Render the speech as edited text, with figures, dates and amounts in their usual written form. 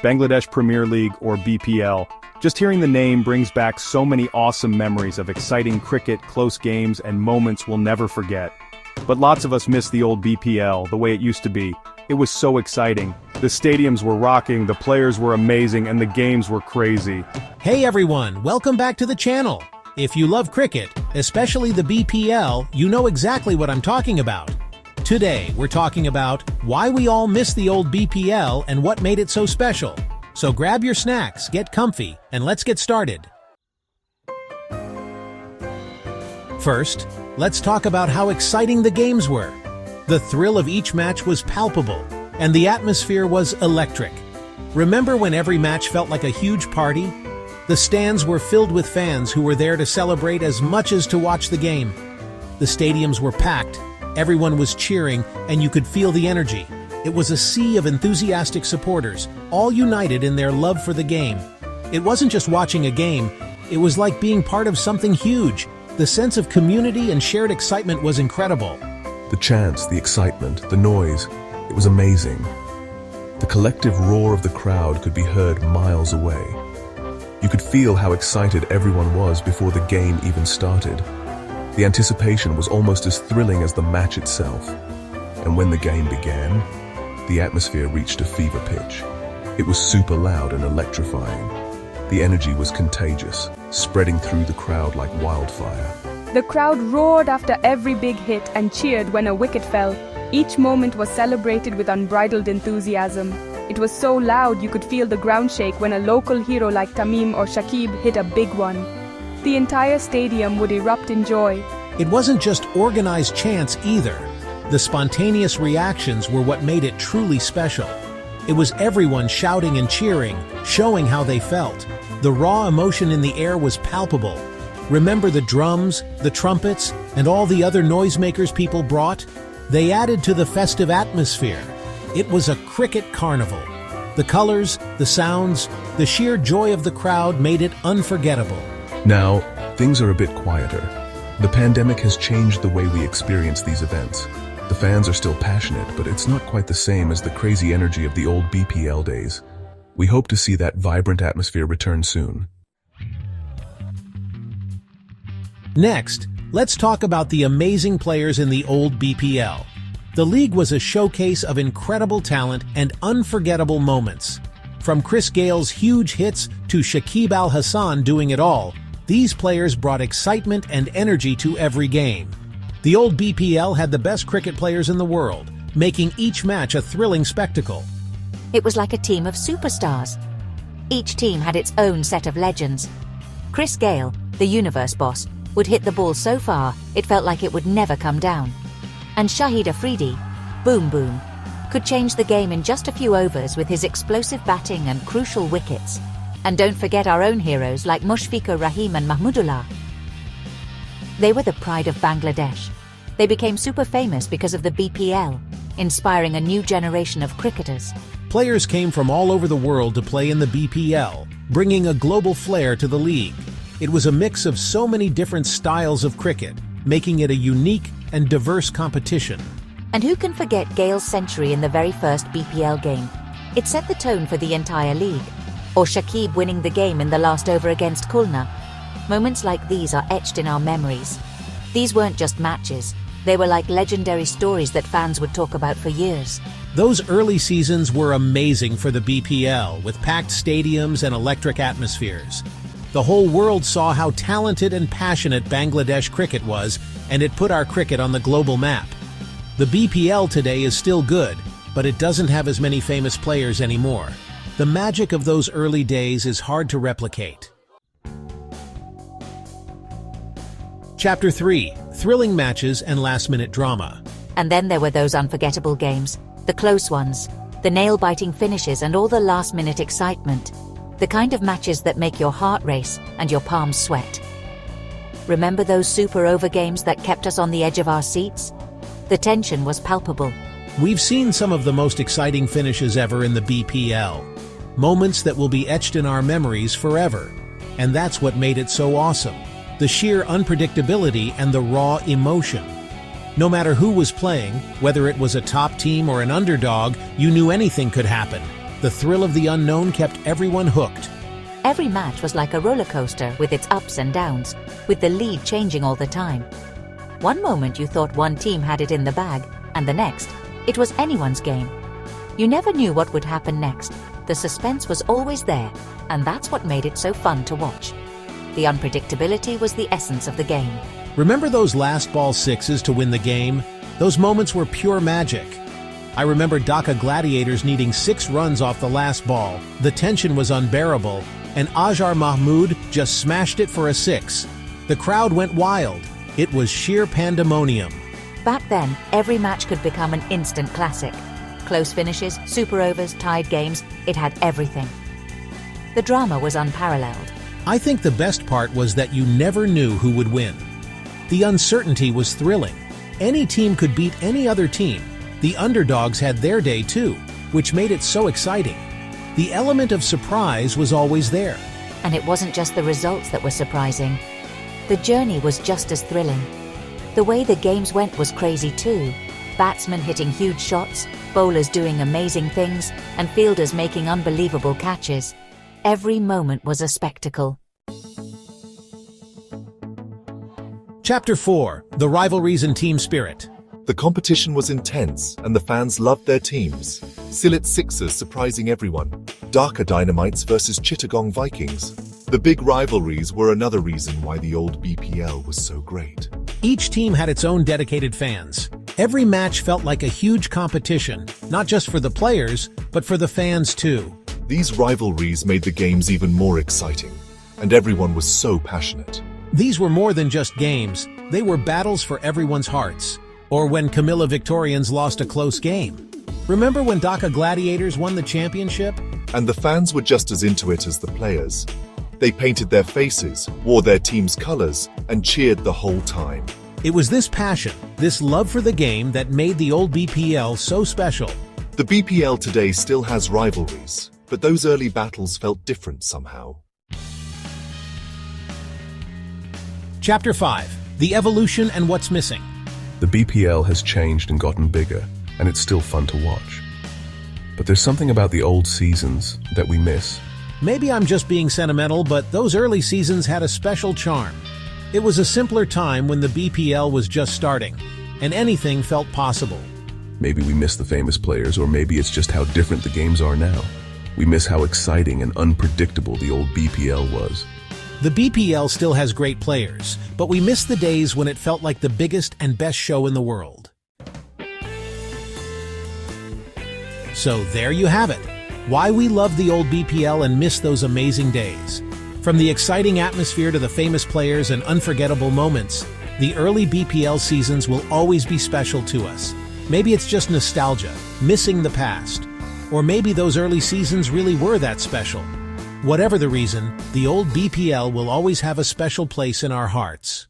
Bangladesh Premier League or BPL. Just hearing the name brings back so many awesome memories of exciting cricket, close games, and moments we'll never forget. But lots of us miss the old BPL, the way it used to be. It was so exciting. The stadiums were rocking, the players were amazing, and the games were crazy. Hey everyone, welcome back to the channel. If you love cricket, especially the BPL, you know exactly what I'm talking about. Today, we're talking about why we all miss the old BPL and what made it so special. So grab your snacks, get comfy, and let's get started. First, let's talk about how exciting the games were. The thrill of each match was palpable, and the atmosphere was electric. Remember when every match felt like a huge party? The stands were filled with fans who were there to celebrate as much as to watch the game. The stadiums were packed, everyone was cheering, and you could feel the energy. It was a sea of enthusiastic supporters, all united in their love for the game. It wasn't just watching a game, it was like being part of something huge. The sense of community and shared excitement was incredible. The chants, the excitement, the noise, it was amazing. The collective roar of the crowd could be heard miles away. You could feel how excited everyone was before the game even started. The anticipation was almost as thrilling as the match itself. And when the game began, the atmosphere reached a fever pitch. It was super loud and electrifying. The energy was contagious, spreading through the crowd like wildfire. The crowd roared after every big hit and cheered when a wicket fell. Each moment was celebrated with unbridled enthusiasm. It was so loud you could feel the ground shake when a local hero like Tamim or Shakib hit a big one. The entire stadium would erupt in joy. It wasn't just organized chants either. The spontaneous reactions were what made it truly special. It was everyone shouting and cheering, showing how they felt. The raw emotion in the air was palpable. Remember the drums, the trumpets, and all the other noisemakers people brought? They added to the festive atmosphere. It was a cricket carnival. The colors, the sounds, the sheer joy of the crowd made it unforgettable. Now, things are a bit quieter. The pandemic has changed the way we experience these events. The fans are still passionate, but it's not quite the same as the crazy energy of the old BPL days. We hope to see that vibrant atmosphere return soon. Next, let's talk about the amazing players in the old BPL. The league was a showcase of incredible talent and unforgettable moments. From Chris Gale's huge hits to Shakib Al Hasan doing it all, these players brought excitement and energy to every game. The old BPL had the best cricket players in the world, making each match a thrilling spectacle. It was like a team of superstars. Each team had its own set of legends. Chris Gale, the universe boss, would hit the ball so far it felt like it would never come down. And Shahid Afridi, Boom Boom, could change the game in just a few overs with his explosive batting and crucial wickets. And don't forget our own heroes like Mushfiqur Rahim and Mahmudullah. They were the pride of Bangladesh. They became super famous because of the BPL, inspiring a new generation of cricketers. Players came from all over the world to play in the BPL, bringing a global flair to the league. It was a mix of so many different styles of cricket, making it a unique and diverse competition. And who can forget Gale's century in the very first BPL game? It set the tone for the entire league. Or Shakib winning the game in the last over against Khulna. Moments like these are etched in our memories. These weren't just matches, they were like legendary stories that fans would talk about for years. Those early seasons were amazing for the BPL, with packed stadiums and electric atmospheres. The whole world saw how talented and passionate Bangladesh cricket was, and it put our cricket on the global map. The BPL today is still good, but it doesn't have as many famous players anymore. The magic of those early days is hard to replicate. Chapter 3: Thrilling Matches and Last-Minute Drama. And then there were those unforgettable games, the close ones, the nail-biting finishes and all the last-minute excitement. The kind of matches that make your heart race and your palms sweat. Remember those super over games that kept us on the edge of our seats? The tension was palpable. We've seen some of the most exciting finishes ever in the BPL. Moments that will be etched in our memories forever. And that's what made it so awesome. The sheer unpredictability and the raw emotion. No matter who was playing, whether it was a top team or an underdog, you knew anything could happen. The thrill of the unknown kept everyone hooked. Every match was like a roller coaster with its ups and downs, with the lead changing all the time. One moment you thought one team had it in the bag, and the next, it was anyone's game. You never knew what would happen next. The suspense was always there, and that's what made it so fun to watch. The unpredictability was the essence of the game. Remember those last ball sixes to win the game? Those moments were pure magic. I remember Dhaka Gladiators needing 6 runs off the last ball. The tension was unbearable, and Azhar Mahmood just smashed it for a 6. The crowd went wild. It was sheer pandemonium. Back then, every match could become an instant classic. Close finishes, super overs, tied games, it had everything. The drama was unparalleled. I think the best part was that you never knew who would win. The uncertainty was thrilling. Any team could beat any other team. The underdogs had their day too, which made it so exciting. The element of surprise was always there. And it wasn't just the results that were surprising. The journey was just as thrilling. The way the games went was crazy too. Batsmen hitting huge shots, bowlers doing amazing things, and fielders making unbelievable catches. Every moment was a spectacle. Chapter 4: The Rivalries and Team Spirit. The competition was intense and the fans loved their teams. Sylhet Sixers surprising everyone. Dhaka Dynamites versus Chittagong Vikings. The big rivalries were another reason why the old BPL was so great. Each team had its own dedicated fans. Every match felt like a huge competition, not just for the players, but for the fans too. These rivalries made the games even more exciting, and everyone was so passionate. These were more than just games, they were battles for everyone's hearts. Or when Camilla Victorians lost a close game. Remember when Dhaka Gladiators won the championship? And the fans were just as into it as the players. They painted their faces, wore their team's colors, and cheered the whole time. It was this passion, this love for the game that made the old BPL so special. The BPL today still has rivalries, but those early battles felt different somehow. Chapter 5: The Evolution and What's Missing. The BPL has changed and gotten bigger, and it's still fun to watch. But there's something about the old seasons that we miss. Maybe I'm just being sentimental, but those early seasons had a special charm. It was a simpler time when the BPL was just starting, and anything felt possible. Maybe we miss the famous players, or maybe it's just how different the games are now. We miss how exciting and unpredictable the old BPL was. The BPL still has great players, but we miss the days when it felt like the biggest and best show in the world. So there you have it. Why we love the old BPL and miss those amazing days. From the exciting atmosphere to the famous players and unforgettable moments, the early BPL seasons will always be special to us. Maybe it's just nostalgia, missing the past. Or maybe those early seasons really were that special. Whatever the reason, the old BPL will always have a special place in our hearts.